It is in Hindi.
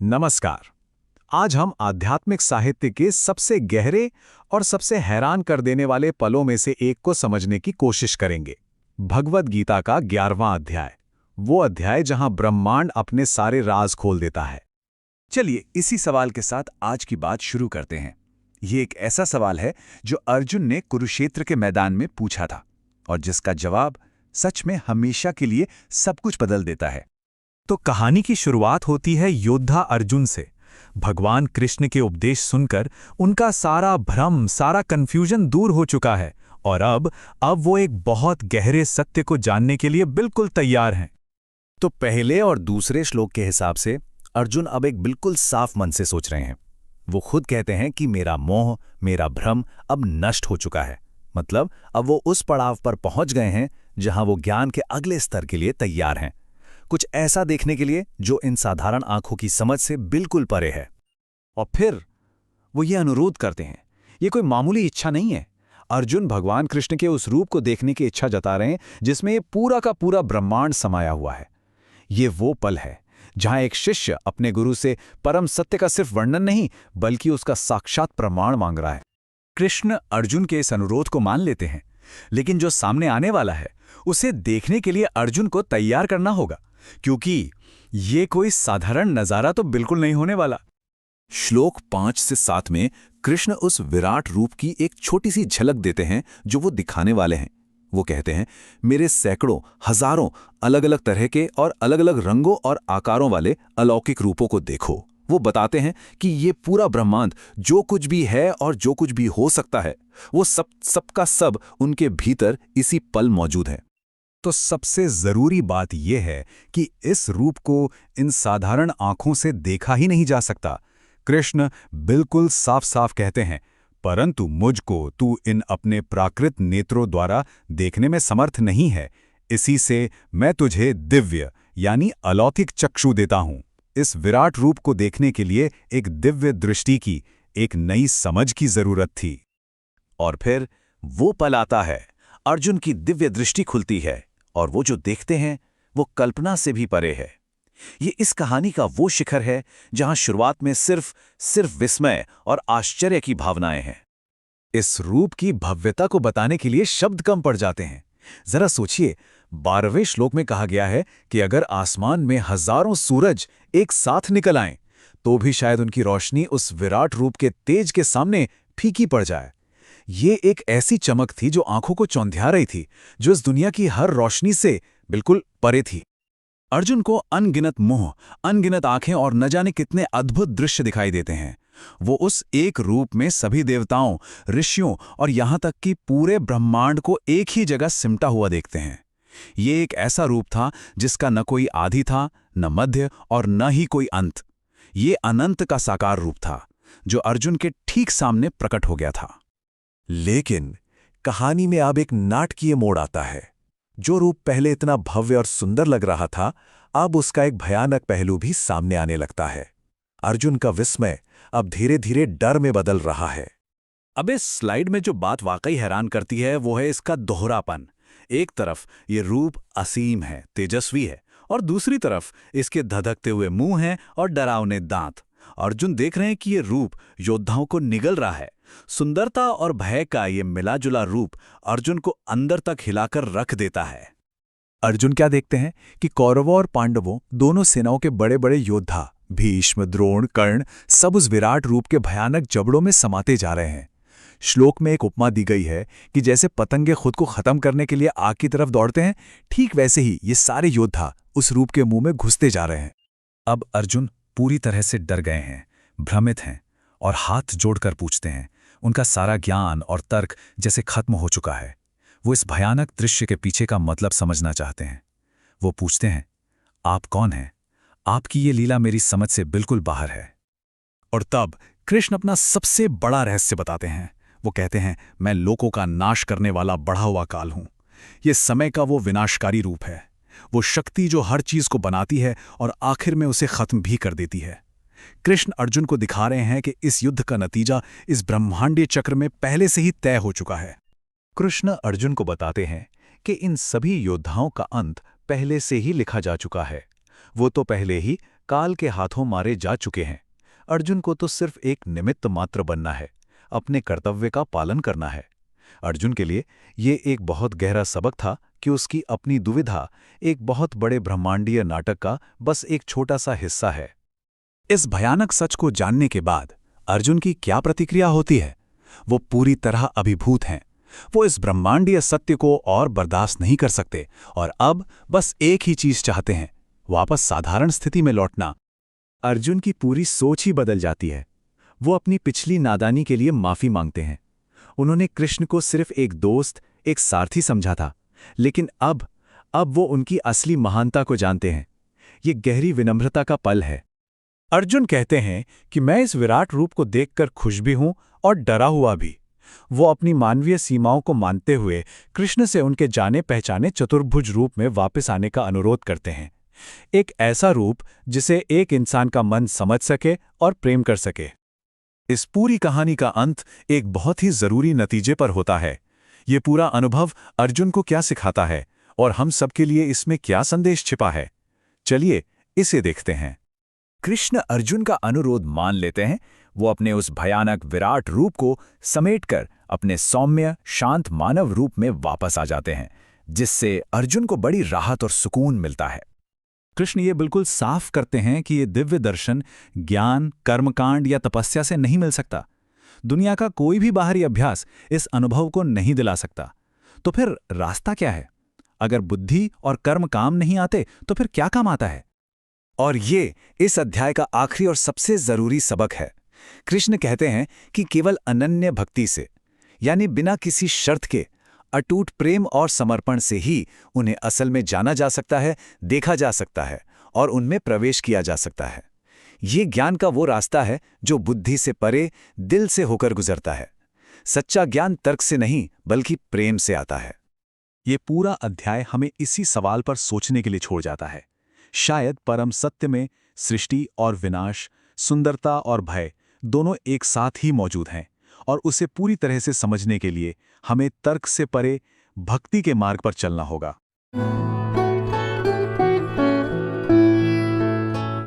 नमस्कार। आज हम आध्यात्मिक साहित्य के सबसे गहरे और सबसे हैरान कर देने वाले पलों में से एक को समझने की कोशिश करेंगे। भगवद गीता का 11वां अध्याय, वो अध्याय जहां ब्रह्मांड अपने सारे राज खोल देता है। चलिए इसी सवाल के साथ आज की बात शुरू करते हैं। ये एक ऐसा सवाल है जो अर्जुन ने कुरुक्षेत्र के मैदान में पूछा था और जिसका जवाब सच में हमेशा के लिए सब कुछ बदल देता है। तो कहानी की शुरुआत होती है योद्धा अर्जुन से। भगवान कृष्ण के उपदेश सुनकर उनका सारा भ्रम, सारा कन्फ्यूजन दूर हो चुका है और अब वो एक बहुत गहरे सत्य को जानने के लिए बिल्कुल तैयार हैं। तो पहले और दूसरे श्लोक के हिसाब से अर्जुन अब एक बिल्कुल साफ मन से सोच रहे हैं। वो खुद कहते हैं कि मेरा मोह, मेरा भ्रम अब नष्ट हो चुका है। मतलब अब वो उस पड़ाव पर पहुंच गए हैं जहां वो ज्ञान के अगले स्तर के लिए तैयार हैं, कुछ ऐसा देखने के लिए जो इन साधारण आंखों की समझ से बिल्कुल परे है। और फिर वो ये अनुरोध करते हैं। ये कोई मामूली इच्छा नहीं है। अर्जुन भगवान कृष्ण के उस रूप को देखने की इच्छा जता रहे हैं जिसमें ये पूरा का पूरा ब्रह्मांड समाया हुआ है। ये वो पल है जहां एक शिष्य अपने गुरु से परम सत्य का सिर्फ वर्णन नहीं बल्कि उसका साक्षात प्रमाण मांग रहा है। कृष्ण अर्जुन के इस अनुरोध को मान लेते हैं, लेकिन जो सामने आने वाला है उसे देखने के लिए अर्जुन को तैयार करना होगा, क्योंकि ये कोई साधारण नजारा तो बिल्कुल नहीं होने वाला। श्लोक 5 से 7 में कृष्ण उस विराट रूप की एक छोटी सी झलक देते हैं जो वो दिखाने वाले हैं। वो कहते हैं, मेरे सैकड़ों हजारों अलग अलग तरह के और अलग अलग रंगों और आकारों वाले अलौकिक रूपों को देखो। वो बताते हैं कि ये पूरा ब्रह्मांड जो कुछ भी है और जो कुछ भी हो सकता है वो सबका सब उनके भीतर इसी पल मौजूद है। तो सबसे जरूरी बात यह है कि इस रूप को इन साधारण आंखों से देखा ही नहीं जा सकता। कृष्ण बिल्कुल साफ साफ कहते हैं, परंतु मुझको तू इन अपने प्राकृत नेत्रों द्वारा देखने में समर्थ नहीं है। इसी से मैं तुझे दिव्य यानी अलौकिक चक्षु देता हूं। इस विराट रूप को देखने के लिए एक दिव्य दृष्टि की, एक नई समझ की जरूरत थी। और फिर वो पल आता है, अर्जुन की दिव्य दृष्टि खुलती है और वो जो देखते हैं वो कल्पना से भी परे है। ये इस कहानी का वो शिखर है जहां शुरुआत में सिर्फ विस्मय और आश्चर्य की भावनाएं हैं। इस रूप की भव्यता को बताने के लिए शब्द कम पड़ जाते हैं। जरा सोचिए, 12वें श्लोक में कहा गया है कि अगर आसमान में हजारों सूरज एक साथ निकल आएं तो भी शायद उनकी रोशनी उस विराट रूप के तेज के सामने फीकी पड़ जाए। ये एक ऐसी चमक थी जो आंखों को चौंधिया रही थी, जो इस दुनिया की हर रोशनी से बिल्कुल परे थी। अर्जुन को अनगिनत मुंह, अनगिनत आंखें और न जाने कितने अद्भुत दृश्य दिखाई देते हैं। वो उस एक रूप में सभी देवताओं, ऋषियों और यहां तक कि पूरे ब्रह्मांड को एक ही जगह सिमटा हुआ देखते हैं। ये एक ऐसा रूप था जिसका न कोई आदि था, न मध्य और न ही कोई अंत। ये अनंत का साकार रूप था जो अर्जुन के ठीक सामने प्रकट हो गया था। लेकिन कहानी में अब एक नाटकीय मोड़ आता है। जो रूप पहले इतना भव्य और सुंदर लग रहा था, अब उसका एक भयानक पहलू भी सामने आने लगता है। अर्जुन का विस्मय अब धीरे धीरे डर में बदल रहा है। अब इस स्लाइड में जो बात वाकई हैरान करती है वो है इसका दोहरापन। एक तरफ ये रूप असीम है, तेजस्वी है, और दूसरी तरफ इसके धधकते हुए मुंह हैं और डरावने दांत। अर्जुन देख रहे हैं कि ये रूप योद्धाओं को निगल रहा है। सुंदरता और भय का ये मिलाजुला रूप अर्जुन को अंदर तक हिलाकर रख देता है। अर्जुन क्या देखते हैं कि कौरवों और पांडवों दोनों सेनाओं के बड़े बड़े योद्धा भीष्म, द्रोण, कर्ण सब उस विराट रूप के भयानक जबड़ों में समाते जा रहे हैं। श्लोक में एक उपमा दी गई है कि जैसे पतंगे खुद को खत्म करने के लिए आग की तरफ दौड़ते हैं, ठीक वैसे ही ये सारे योद्धा उस रूप के मुंह में घुसते जा रहे हैं। अब अर्जुन पूरी तरह से डर गए हैं, भ्रमित हैं और हाथ जोड़कर पूछते हैं। उनका सारा ज्ञान और तर्क जैसे खत्म हो चुका है। वो इस भयानक दृश्य के पीछे का मतलब समझना चाहते हैं। वो पूछते हैं, आप कौन हैं? आपकी ये लीला मेरी समझ से बिल्कुल बाहर है। और तब कृष्ण अपना सबसे बड़ा रहस्य बताते हैं। वो कहते हैं, मैं लोकों का नाश करने वाला बढ़ा हुआ काल हूं। ये समय का वो विनाशकारी रूप है, वो शक्ति जो हर चीज को बनाती है और आखिर में उसे खत्म भी कर देती है। कृष्ण अर्जुन को दिखा रहे हैं कि इस युद्ध का नतीजा इस ब्रह्मांडीय चक्र में पहले से ही तय हो चुका है। कृष्ण अर्जुन को बताते हैं कि इन सभी योद्धाओं का अंत पहले से ही लिखा जा चुका है। वो तो पहले ही काल के हाथों मारे जा चुके हैं। अर्जुन को तो सिर्फ एक निमित्त मात्र बनना है, अपने कर्तव्य का पालन करना है। अर्जुन के लिए ये एक बहुत गहरा सबक था कि उसकी अपनी दुविधा एक बहुत बड़े ब्रह्मांडीय नाटक का बस एक छोटा सा हिस्सा है। इस भयानक सच को जानने के बाद अर्जुन की क्या प्रतिक्रिया होती है? वो पूरी तरह अभिभूत हैं। वो इस ब्रह्मांडीय सत्य को और बर्दाश्त नहीं कर सकते और अब बस एक ही चीज चाहते हैं, वापस साधारण स्थिति में लौटना। अर्जुन की पूरी सोच ही बदल जाती है। वो अपनी पिछली नादानी के लिए माफी मांगते हैं। उन्होंने कृष्ण को सिर्फ एक दोस्त, एक सारथी समझा था, लेकिन अब वो उनकी असली महानता को जानते हैं। ये गहरी विनम्रता का पल है। अर्जुन कहते हैं कि मैं इस विराट रूप को देखकर खुश भी हूं और डरा हुआ भी। वो अपनी मानवीय सीमाओं को मानते हुए कृष्ण से उनके जाने पहचाने चतुर्भुज रूप में वापस आने का अनुरोध करते हैं। एक ऐसा रूप जिसे एक इंसान का मन समझ सके और प्रेम कर सके। इस पूरी कहानी का अंत एक बहुत ही जरूरी नतीजे पर होता है। ये पूरा अनुभव अर्जुन को क्या सिखाता है और हम सबके लिए इसमें क्या संदेश छिपा है? चलिए इसे देखते हैं। कृष्ण अर्जुन का अनुरोध मान लेते हैं। वो अपने उस भयानक विराट रूप को समेटकर अपने सौम्य शांत मानव रूप में वापस आ जाते हैं, जिससे अर्जुन को बड़ी राहत और सुकून मिलता है। कृष्ण ये बिल्कुल साफ करते हैं कि ये दिव्य दर्शन ज्ञान, कर्मकांड या तपस्या से नहीं मिल सकता। दुनिया का कोई भी बाहरी अभ्यास इस अनुभव को नहीं दिला सकता। तो फिर रास्ता क्या है? अगर बुद्धि और कर्म काम नहीं आते तो फिर क्या काम आता है? और ये इस अध्याय का आखिरी और सबसे जरूरी सबक है। कृष्ण कहते हैं कि केवल अनन्य भक्ति से, यानी बिना किसी शर्त के अटूट प्रेम और समर्पण से ही उन्हें असल में जाना जा सकता है, देखा जा सकता है और उनमें प्रवेश किया जा सकता है। ये ज्ञान का वो रास्ता है जो बुद्धि से परे, दिल से होकर गुजरता है। सच्चा ज्ञान तर्क से नहीं बल्कि प्रेम से आता है। ये पूरा अध्याय हमें इसी सवाल पर सोचने के लिए छोड़ जाता है। शायद परम सत्य में सृष्टि और विनाश, सुंदरता और भय दोनों एक साथ ही मौजूद हैं, और उसे पूरी तरह से समझने के लिए हमें तर्क से परे भक्ति के मार्ग पर चलना होगा।